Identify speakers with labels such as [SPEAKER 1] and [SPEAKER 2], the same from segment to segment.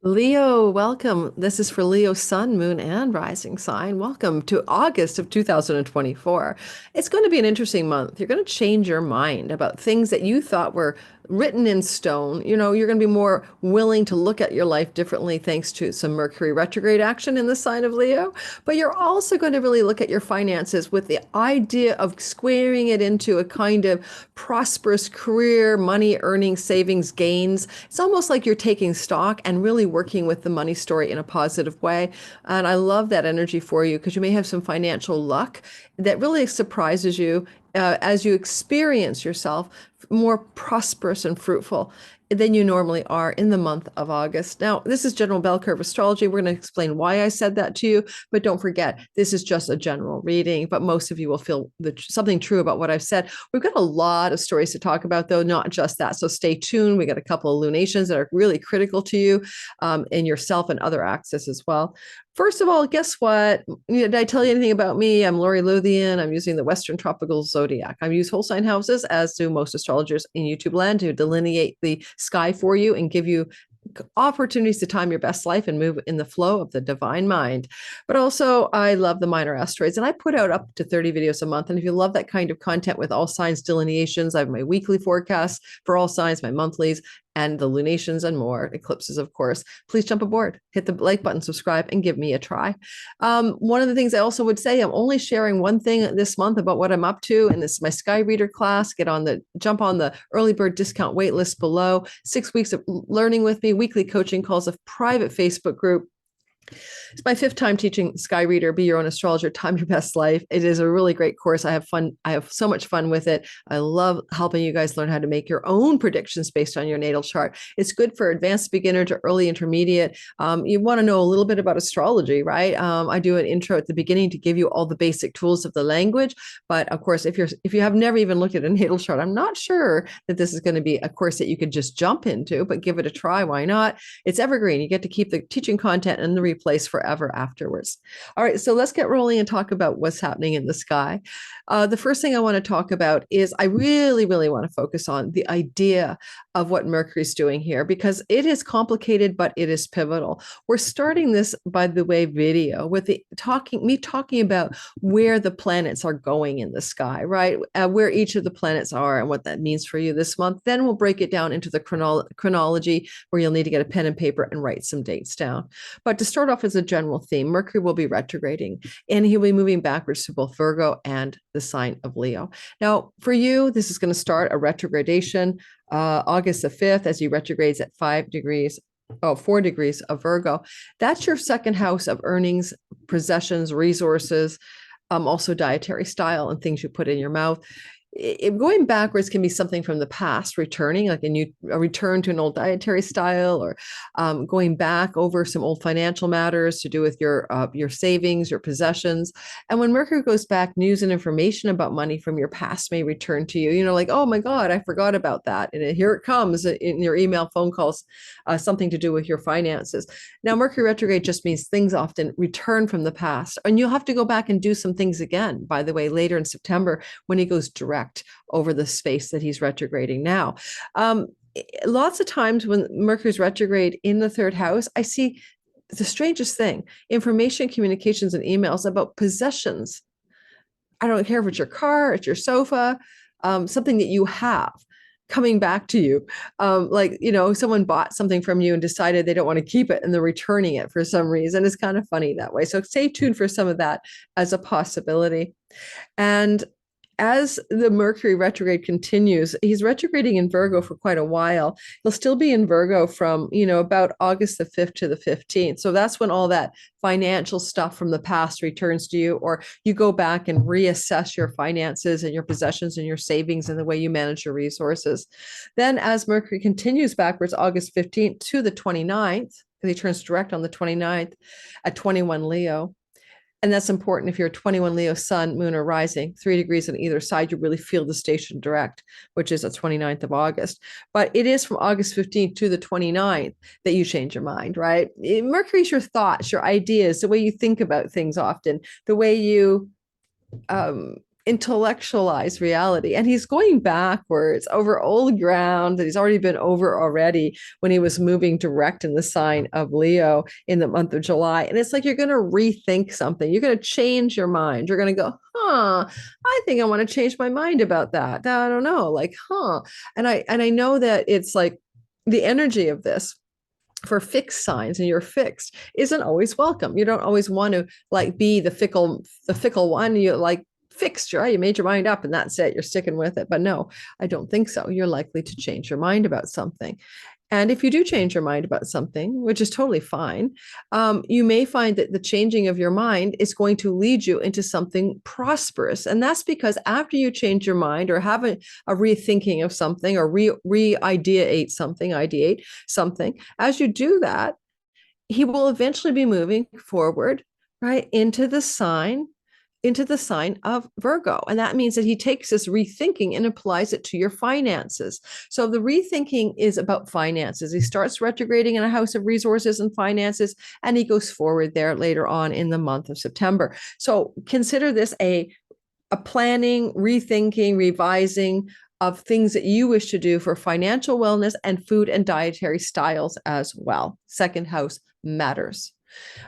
[SPEAKER 1] Leo, welcome. This is for Leo sun, moon, and rising sign. Welcome to August of 2024. It's going to be an interesting month. You're going to change your mind about things that you thought were written in stone. You're going to be more willing to look at your life differently thanks to some Mercury retrograde action in the sign of Leo. But you're also going to really look at your finances with the idea of squaring it into a kind of prosperous career, money, earning, savings, gains. It's almost like you're taking stock and really working with the money story in a positive way. And I love that energy for you because you may have some financial luck that really surprises you as you experience yourself more prosperous and fruitful than you normally are in the month of August. Now, this is general bell curve astrology. We're going to explain why I said that to you, but don't forget, this is just a general reading, but most of you will feel something true about what I've said. We've got a lot of stories to talk about, though, not just that. So stay tuned. We got a couple of lunations that are really critical to you in yourself and other axes as well. First of all, guess what? Did I tell you anything about me? I'm Lori Lothian. I'm using the Western Tropical Zodiac. I use whole sign houses, as do most astrologers in YouTube land, to delineate the sky for you and give you opportunities to time your best life and move in the flow of the divine mind. But also, I love the minor asteroids, and I put out up to 30 videos a month. And if you love that kind of content with all signs delineations, I have my weekly forecasts for all signs, my monthlies, and the lunations and more, eclipses, of course. Please jump aboard, hit the like button, subscribe, and give me a try. One of the things I also would say, I'm only sharing one thing this month about what I'm up to, and this is my Sky Reader class. Jump on the early bird discount wait list below. 6 weeks of learning with me, weekly coaching calls, a private Facebook group. It's my 5th time teaching Sky Reader, Be Your Own Astrologer, Time Your Best Life. It is a really great course. I have fun. I have so much fun with it. I love helping you guys learn how to make your own predictions based on your natal chart. It's good for advanced beginner to early intermediate. You want to know a little bit about astrology, right? I do an intro at the beginning to give you all the basic tools of the language. But of course, if you have never even looked at a natal chart, I'm not sure that this is going to be a course that you could just jump into, but give it a try. Why not? It's evergreen. You get to keep the teaching content and the replays forever afterwards. All right, so let's get rolling and talk about what's happening in the sky. The first thing I want to talk about is I really, really want to focus on the idea of what Mercury's doing here, because it is complicated, but it is pivotal. We're starting this, by the way, video with me talking about where the planets are going in the sky, right? Where each of the planets are and what that means for you this month. Then we'll break it down into the chronology, where you'll need to get a pen and paper and write some dates down. But to start off as a general theme, Mercury will be retrograding, and he'll be moving backwards to both Virgo and the sign of Leo. Now, for you, this is going to start a retrogradation August the 5th, as he retrogrades at 4 degrees of Virgo. That's your second house of earnings, possessions, resources, also dietary style and things you put in your mouth. Going backwards can be something from the past, returning, like a return to an old dietary style, or going back over some old financial matters to do with your savings, your possessions. And when Mercury goes back, news and information about money from your past may return to you. Like, oh my God, I forgot about that. And here it comes in your email, phone calls, something to do with your finances. Now, Mercury retrograde just means things often return from the past. And you'll have to go back and do some things again, by the way, later in September when he goes direct over the space that he's retrograding now. Lots of times when Mercury's retrograde in the 3rd house, I see the strangest thing: information, communications, and emails about possessions. I don't care if it's your car, it's your sofa, something that you have coming back to you. Someone bought something from you and decided they don't want to keep it, and they're returning it for some reason. It's kind of funny that way. So stay tuned for some of that as a possibility. And as the Mercury retrograde continues, he's retrograding in Virgo for quite a while. He'll still be in Virgo from, about August the 5th to the 15th. So that's when all that financial stuff from the past returns to you, or you go back and reassess your finances and your possessions and your savings and the way you manage your resources. Then as Mercury continues backwards, August 15th to the 29th, because he turns direct on the 29th at 21 Leo. And that's important if you're a 21 Leo sun, moon, or rising, 3 degrees on either side, you really feel the station direct, which is the 29th of August. But it is from August 15th to the 29th that you change your mind, right? Mercury's your thoughts, your ideas, the way you think about things often, the way you intellectualize reality, and he's going backwards over old ground that he's already been over already when he was moving direct in the sign of Leo in the month of July. And it's like you're going to rethink something, you're going to change your mind, you're going to go, I think I want to change my mind about that. I don't know, like, and I know that it's like the energy of this for fixed signs, and you're fixed, isn't always welcome. You don't always want to like be the fickle one. You like fixed, right? You made your mind up and that's it. You're sticking with it. But no, I don't think so. You're likely to change your mind about something. And if you do change your mind about something, which is totally fine, you may find that the changing of your mind is going to lead you into something prosperous. And that's because after you change your mind or have a rethinking of something or ideate something, as you do that, he will eventually be moving forward, right, into the sign of Virgo. And that means that he takes this rethinking and applies it to your finances. So the rethinking is about finances. He starts retrograding in a house of resources and finances, and he goes forward there later on in the month of September. So consider this a planning, rethinking, revising of things that you wish to do for financial wellness and food and dietary styles as well. Second house matters.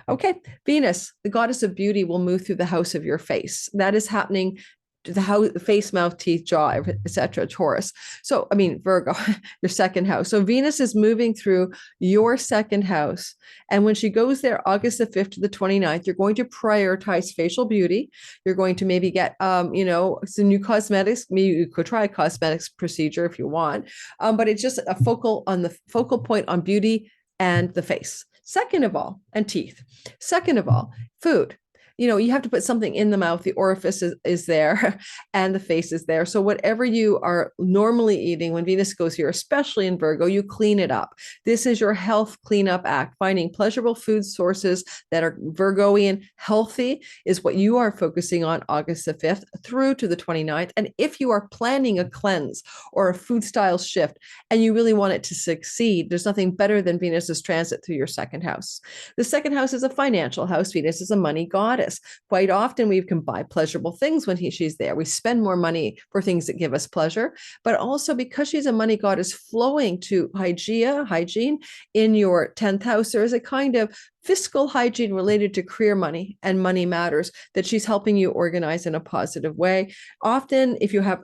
[SPEAKER 1] Okay, Venus, the goddess of beauty, will move through the house of your face. That is happening to the house, face, mouth, teeth, jaw, etc. Taurus. So, I mean, Virgo, your second house. So Venus is moving through your second house. And when she goes there, August the 5th to the 29th, you're going to prioritize facial beauty. You're going to maybe get, some new cosmetics. Maybe you could try a cosmetics procedure if you want. But it's just a focal point on beauty and the face. Second of all, and teeth. Second of all, food. You have to put something in the mouth. The orifice is there and the face is there. So whatever you are normally eating when Venus goes here, especially in Virgo, you clean it up. This is your health cleanup act. Finding pleasurable food sources that are Virgoian healthy is what you are focusing on August the 5th through to the 29th. And if you are planning a cleanse or a food style shift and you really want it to succeed, there's nothing better than Venus's transit through your second house. The second house is a financial house. Venus is a money goddess. Quite often we can buy pleasurable things when she's there. We spend more money for things that give us pleasure, but also because she's a money goddess flowing to hygiene in your 10th house, there is a kind of fiscal hygiene related to career money and money matters that she's helping you organize in a positive way. Often, if you have,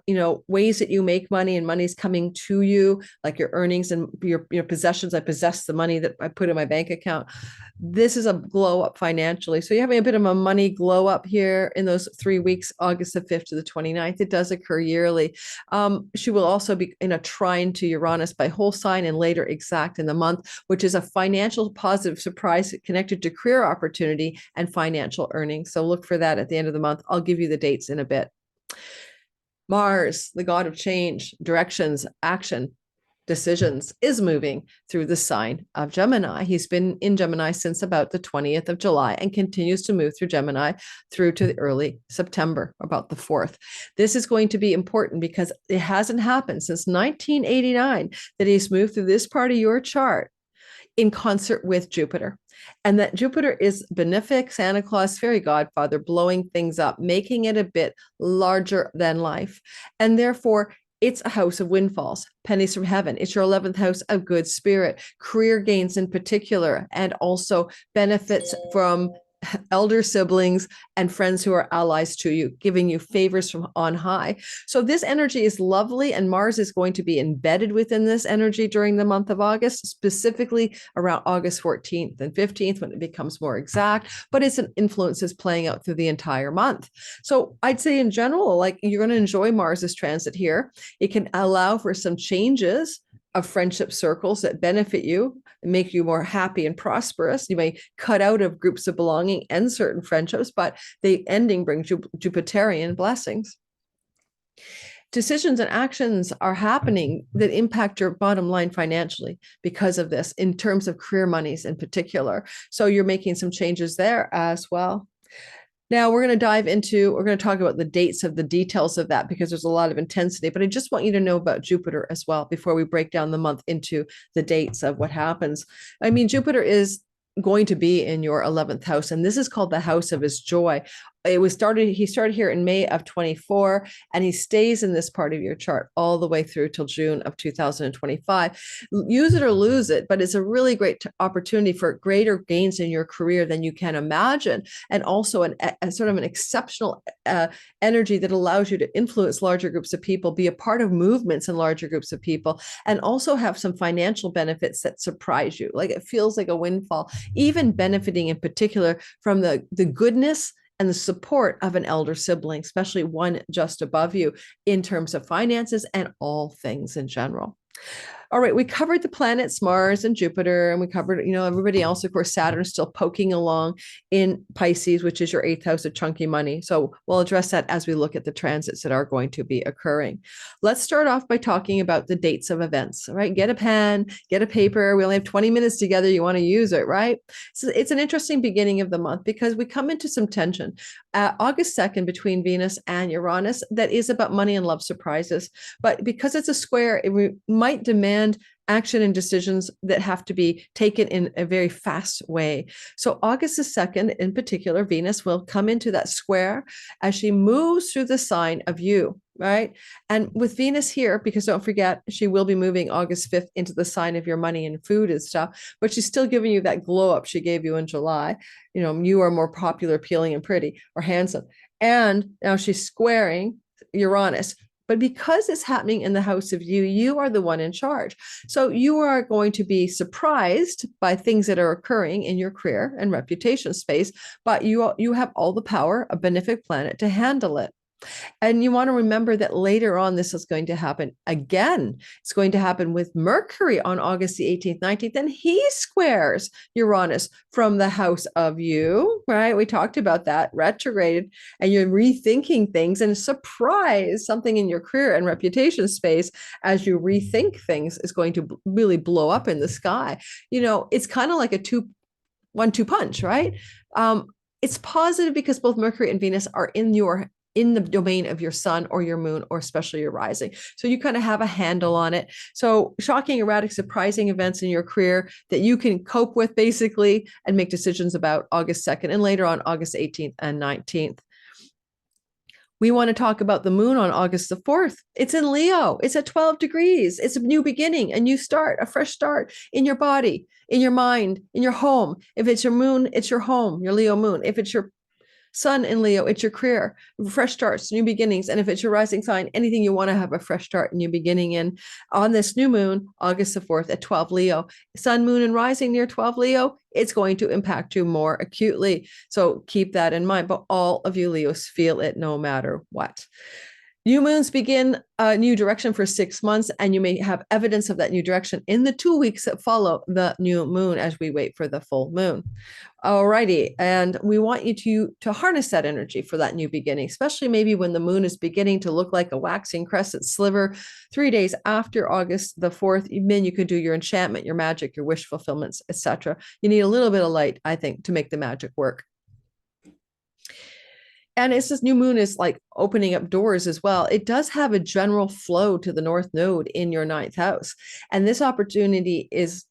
[SPEAKER 1] ways that you make money and money's coming to you, like your earnings and your possessions, I possess the money that I put in my bank account. This is a glow up financially. So you're having a bit of a money glow up here in those 3 weeks, August the 5th to the 29th. It does occur yearly. She will also be in a trine to Uranus by whole sign and later exact in the month, which is a financial positive surprise connected to career opportunity and financial earnings. So look for that at the end of the month. I'll give you the dates in a bit. Mars, the god of change, directions, action, decisions, is moving through the sign of Gemini. He's been in Gemini since about the 20th of July and continues to move through Gemini through to the early September, about the 4th. This is going to be important because it hasn't happened since 1989 that he's moved through this part of your chart in concert with Jupiter. And that Jupiter is benefic, Santa Claus, fairy godfather, blowing things up, making it a bit larger than life. And therefore, it's a house of windfalls, pennies from heaven. It's your 11th house of good spirit, career gains in particular, and also benefits from elder siblings and friends who are allies to you, giving you favors from on high. So this energy is lovely, and Mars is going to be embedded within this energy during the month of August, specifically around August 14th and 15th when it becomes more exact, but its influence is playing out through the entire month. So I'd say in general, like, you're going to enjoy Mars's transit here. It can allow for some changes of friendship circles that benefit you and make you more happy and prosperous. You may cut out of groups of belonging and certain friendships, but the ending brings you Jupiterian blessings. Decisions and actions are happening that impact your bottom line financially because of this, in terms of career monies in particular. So you're making some changes there as well. Now we're going to talk about the dates of the details of that because there's a lot of intensity, but I just want you to know about Jupiter as well before we break down the month into the dates of what happens. I mean, Jupiter is going to be in your 11th house, and this is called the house of his joy. he started here in May of 24, and he stays in this part of your chart all the way through till June of 2025. Use it or lose it, but it's a really great opportunity for greater gains in your career than you can imagine, and also a sort of an exceptional energy that allows you to influence larger groups of people, be a part of movements in larger groups of people, and also have some financial benefits that surprise you. Like, it feels like a windfall, even benefiting in particular from the goodness and the support of an elder sibling, especially one just above you, in terms of finances and all things in general. All right, we covered the planets Mars and Jupiter, and we covered, everybody else. Of course, Saturn's still poking along in Pisces, which is your 8th house of chunky money. So we'll address that as we look at the transits that are going to be occurring. Let's start off by talking about the dates of events, right? Get a pen, get a paper. We only have 20 minutes together. You want to use it, right? So it's an interesting beginning of the month because we come into some tension. August 2nd between Venus and Uranus, that is about money and love surprises. But because it's a square, it might demand action and decisions that have to be taken in a very fast way. So August the 2nd, in particular, Venus will come into that square as she moves through the sign of you, right? And with Venus here, because don't forget, she will be moving August 5th into the sign of your money and food and stuff, but she's still giving you that glow up she gave you in July. You are more popular, appealing, and pretty, or handsome. And now she's squaring Uranus. But because it's happening in the house of you are the one in charge. So you are going to be surprised by things that are occurring in your career and reputation space, but you have all the power, a benefic planet, to handle it. And you want to remember that later on, this is going to happen again. It's going to happen with Mercury on August the 18th, 19th, and he squares Uranus from the house of you, right? We talked about that, retrograde, and you're rethinking things, and surprise, something in your career and reputation space as you rethink things is going to really blow up in the sky. It's kind of like a 1-2 punch, right? It's positive because both Mercury and Venus are in the domain of your sun or your moon, or especially your rising. So you kind of have a handle on it. So shocking, erratic, surprising events in your career that you can cope with basically and make decisions about August 2nd and later on August 18th and 19th. We want to talk about the moon on August the 4th. It's in Leo. It's at 12 degrees. It's a new beginning, a new start, a fresh start in your body, in your mind, in your home. If it's your moon, it's your home, your Leo moon. If it's your sun in Leo, it's your career, fresh starts, new beginnings. And if it's your rising sign, anything you want to have a fresh start, new beginning in. On this new moon, August the 4th at 12 Leo, sun, moon, and rising near 12 Leo, it's going to impact you more acutely. So keep that in mind. But all of you Leos feel it no matter what. New moons begin a new direction for 6 months, and you may have evidence of that new direction in the 2 weeks that follow the new moon as we wait for the full moon. Alrighty, and we want you to harness that energy for that new beginning, especially maybe when the moon is beginning to look like a waxing crescent sliver 3 days after August the 4th. Then you could do your enchantment, your magic, your wish fulfillments, etc. You need a little bit of light, I think, to make the magic work. And it's this new moon is like opening up doors as well. It does have a general flow to the North Node in your 9th house. And this opportunity is,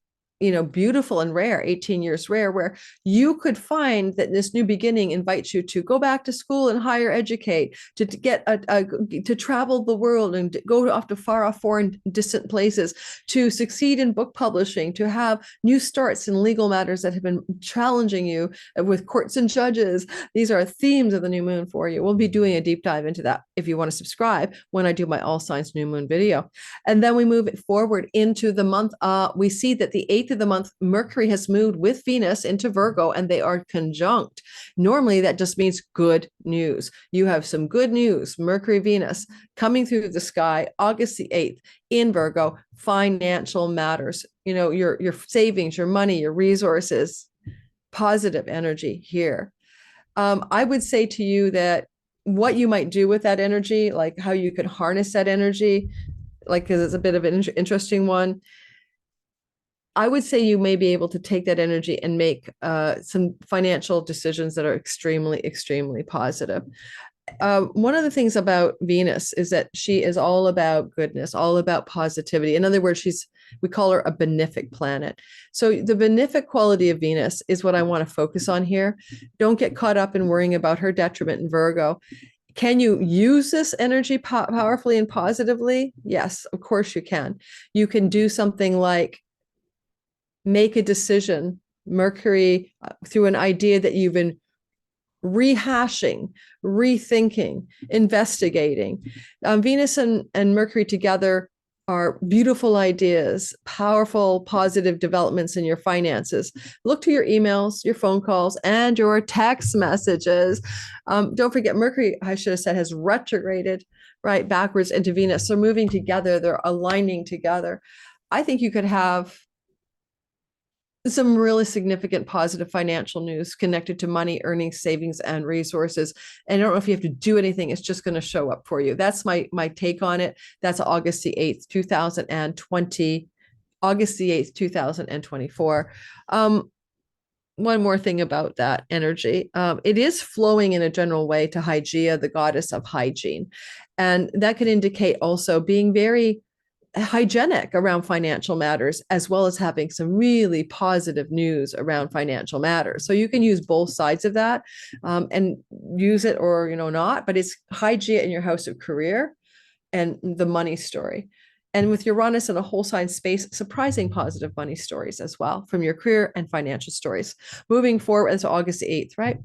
[SPEAKER 1] beautiful and rare, 18 years rare, where you could find that this new beginning invites you to go back to school and higher educate, to get to travel the world and go off to far off foreign distant places, to succeed in book publishing, to have new starts in legal matters that have been challenging you with courts and judges. These are themes of the new moon for you. We'll be doing a deep dive into that if you want to subscribe when I do my all signs new moon video. And then we move it forward into the month. We see that the 8th of the month, Mercury has moved with Venus into Virgo, and they are conjunct. Normally, that just means good news. You have some good news, Mercury, Venus, coming through the sky, August the 8th in Virgo, financial matters, your savings, your money, your resources, positive energy here. I would say to you that what you might do with that energy, like how you could harness that energy, because it's a bit of an interesting one. I would say you may be able to take that energy and make some financial decisions that are extremely, extremely positive. One of the things about Venus is that she is all about goodness, all about positivity. In other words, we call her a benefic planet. So the benefic quality of Venus is what I want to focus on here. Don't get caught up in worrying about her detriment in Virgo. Can you use this energy powerfully and positively? Yes, of course you can. You can do something like make a decision, Mercury, through an idea that you've been rehashing, rethinking, investigating. Venus and Mercury together are beautiful ideas, powerful, positive developments in your finances. Look to your emails, your phone calls, and your text messages. Don't forget, Mercury, I should have said, has retrograded right backwards into Venus. So moving together, they're aligning together. I think you could have some really significant positive financial news connected to money, earnings, savings, and resources. And I don't know if you have to do anything, it's just going to show up for you. That's my take on it. That's August the 8th, 2020, August the 8th, 2024. One more thing about that energy. It is flowing in a general way to Hygeia, the goddess of hygiene. And that could indicate also being very hygienic around financial matters, as well as having some really positive news around financial matters. So you can use both sides of that and use it or not, but it's Hygeia in your house of career and the money story. And with Uranus in a whole sign space, surprising positive money stories as well from your career and financial stories. Moving forward to August 8th, right?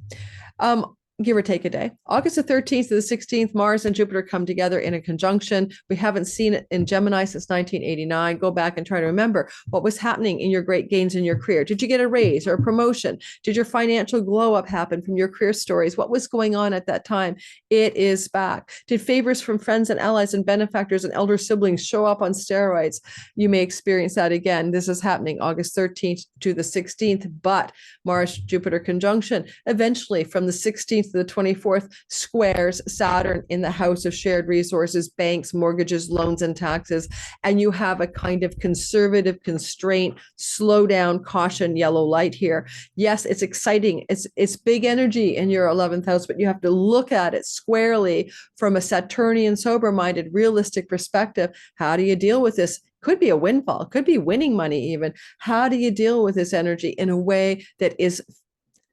[SPEAKER 1] Give or take a day. August the 13th to the 16th, Mars and Jupiter come together in a conjunction. We haven't seen it in Gemini since 1989. Go back and try to remember what was happening in your great gains in your career. Did you get a raise or a promotion? Did your financial glow up happen from your career stories? What was going on at that time? It is back. Did favors from friends and allies and benefactors and elder siblings show up on steroids? You may experience that again. This is happening August 13th to the 16th, but Mars-Jupiter conjunction eventually from the 16th to the 24th squares Saturn in the house of shared resources, banks, mortgages, loans, and taxes. And you have a kind of conservative constraint, slow down, caution, yellow light here. Yes, it's exciting. It's big energy in your 11th house, but you have to look at it squarely from a Saturnian, sober-minded, realistic perspective. How do you deal with this? Could be a windfall, could be winning money even. How do you deal with this energy in a way that is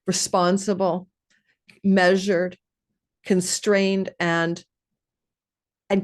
[SPEAKER 1] responsible, measured, constrained, and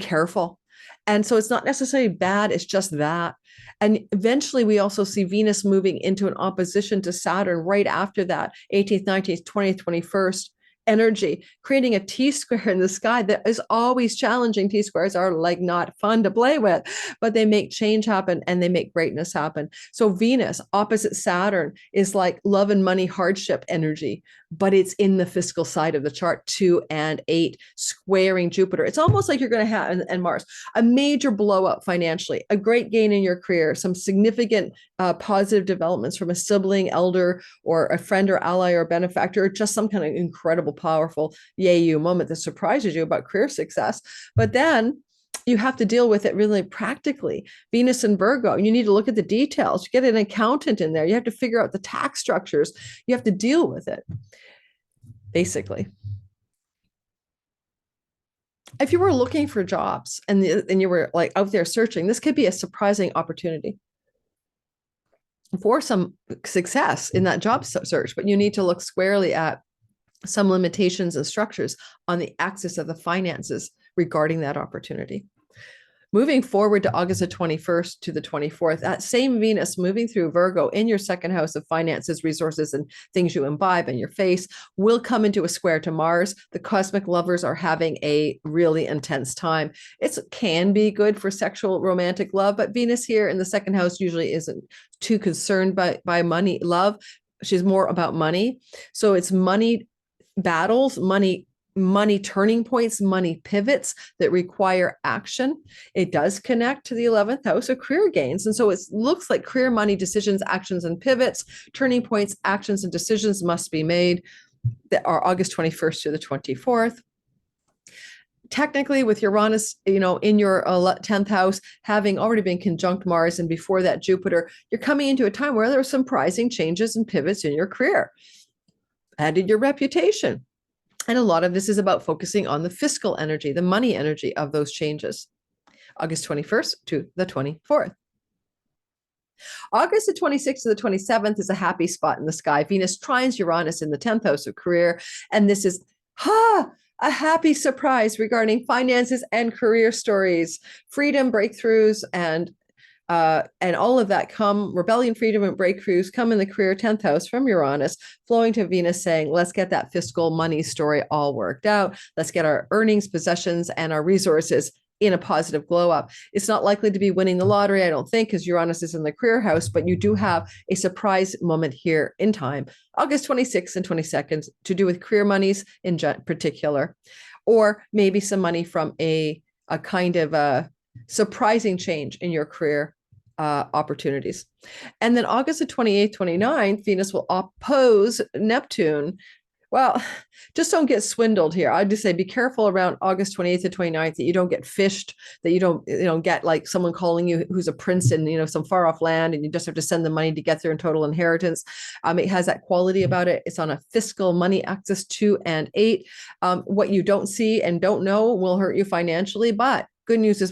[SPEAKER 1] careful? And so it's not necessarily bad, it's just that. And eventually we also see Venus moving into an opposition to Saturn right after that, 18th, 19th, 20th, 21st energy, creating a T-square in the sky that is always challenging. T-squares are like not fun to play with, but they make change happen and they make greatness happen. So Venus opposite Saturn is like love and money hardship energy, but it's in the fiscal side of the chart, 2 and 8 squaring Jupiter. It's almost like you're going to have, and Mars, a major blow up financially, a great gain in your career, some significant positive developments from a sibling, elder, or a friend or ally or benefactor, or just some kind of incredible, powerful yay you moment that surprises you about career success. But then you have to deal with it really practically. Venus and Virgo, you need to look at the details. You get an accountant in there. You have to figure out the tax structures. You have to deal with it, basically. If you were looking for jobs and you were like out there searching, this could be a surprising opportunity for some success in that job search, but you need to look squarely at some limitations and structures on the axis of the finances regarding that opportunity. Moving forward to August the 21st to the 24th, that same Venus moving through Virgo in your second house of finances, resources, and things you imbibe in your face will come into a square to Mars. The cosmic lovers are having a really intense time. It can be good for sexual romantic love, but Venus here in the second house usually isn't too concerned by money love. She's more about money. So it's money battles, money turning points, money pivots that require action. It does connect to the 11th house of career gains. And so it looks like career, money, decisions, actions, and pivots, turning points, actions, and decisions must be made that are August 21st to the 24th. Technically, with Uranus, in your 10th house, having already been conjunct Mars, and before that Jupiter, you're coming into a time where there are some surprising changes and pivots in your career and in your reputation. And a lot of this is about focusing on the fiscal energy, the money energy of those changes. August 21st to the 24th. August the 26th to the 27th is a happy spot in the sky. Venus trines Uranus in the 10th house of career. And this is a happy surprise regarding finances and career stories, freedom, breakthroughs, and all of that come, rebellion, freedom, and breakthroughs come in the career 10th house from Uranus, flowing to Venus saying, let's get that fiscal money story all worked out. Let's get our earnings, possessions, and our resources in a positive glow up. It's not likely to be winning the lottery, I don't think, because Uranus is in the career house, but you do have a surprise moment here in time, August 26th and 22nd, to do with career monies in particular, or maybe some money from a kind of a surprising change in your career opportunities. And then August the 28th, 29th, Venus will oppose Neptune. Well, just don't get swindled here. I'd just say be careful around August 28th to 29th that you don't get fished, that you don't get like someone calling you who's a prince in some far off land and you just have to send the money to get there in total inheritance. It has that quality about it. It's on a fiscal money axis 2 and 8. What you don't see and don't know will hurt you financially, but good news is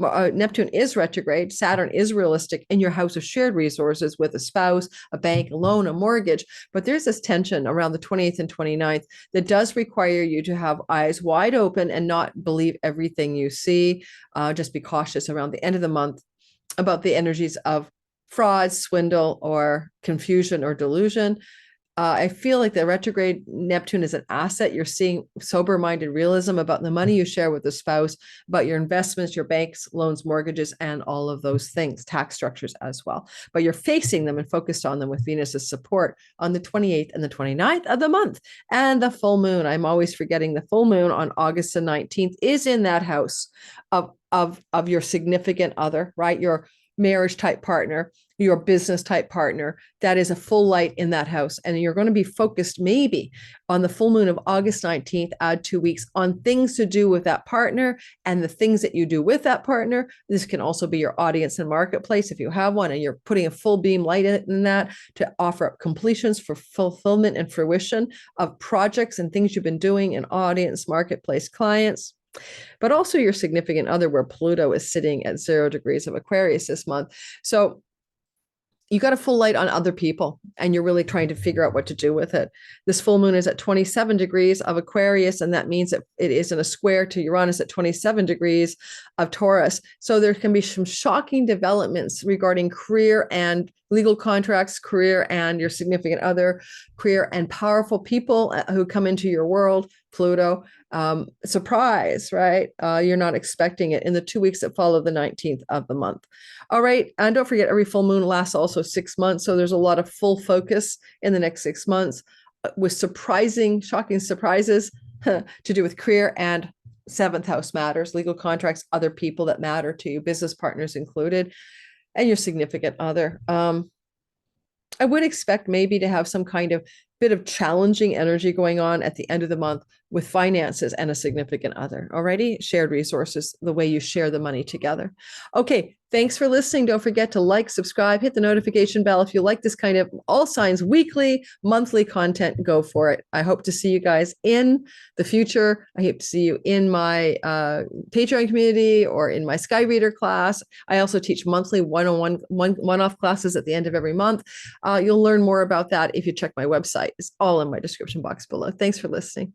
[SPEAKER 1] Neptune is retrograde, Saturn is realistic in your house of shared resources with a spouse, a bank, a loan, a mortgage. But there's this tension around the 28th and 29th that does require you to have eyes wide open and not believe everything you see. Just be cautious around the end of the month about the energies of fraud, swindle, or confusion or delusion. I feel like the retrograde Neptune is an asset. You're seeing sober-minded realism about the money you share with the spouse, about your investments, your banks, loans, mortgages, and all of those things, tax structures as well. But you're facing them and focused on them with Venus's support on the 28th and the 29th of the month. And the full moon, I'm always forgetting the full moon on August the 19th is in that house of your significant other, right? Your marriage type partner, your business type partner. That is a full light in that house. And you're going to be focused maybe on the full moon of August 19th, add 2 weeks on things to do with that partner and the things that you do with that partner. This can also be your audience and marketplace if you have one, and you're putting a full beam light in that to offer up completions for fulfillment and fruition of projects and things you've been doing in audience, marketplace, clients. But also your significant other, where Pluto is sitting at 0 degrees of Aquarius this month. So you got a full light on other people and you're really trying to figure out what to do with it. This full moon is at 27 degrees of Aquarius, and that means that it is in a square to Uranus at 27 degrees of Taurus. So there can be some shocking developments regarding career and legal contracts, career and your significant other, career and powerful people who come into your world, Pluto. Surprise, right? You're not expecting it in the 2 weeks that follow the 19th of the month. All right. And don't forget, every full moon lasts also 6 months. So there's a lot of full focus in the next 6 months with shocking surprises to do with career and 7th house matters, legal contracts, other people that matter to you, business partners included, and your significant other. I would expect maybe to have some kind of bit of challenging energy going on at the end of the month with finances and a significant other. Alrighty, shared resources, the way you share the money together. Okay, thanks for listening. Don't forget to like, subscribe, hit the notification bell. If you like this kind of all signs weekly, monthly content, go for it. I hope to see you guys in the future. I hope to see you in my Patreon community or in my Sky Reader class. I also teach monthly one-off classes at the end of every month. You'll learn more about that if you check my website. It's all in my description box below. Thanks for listening.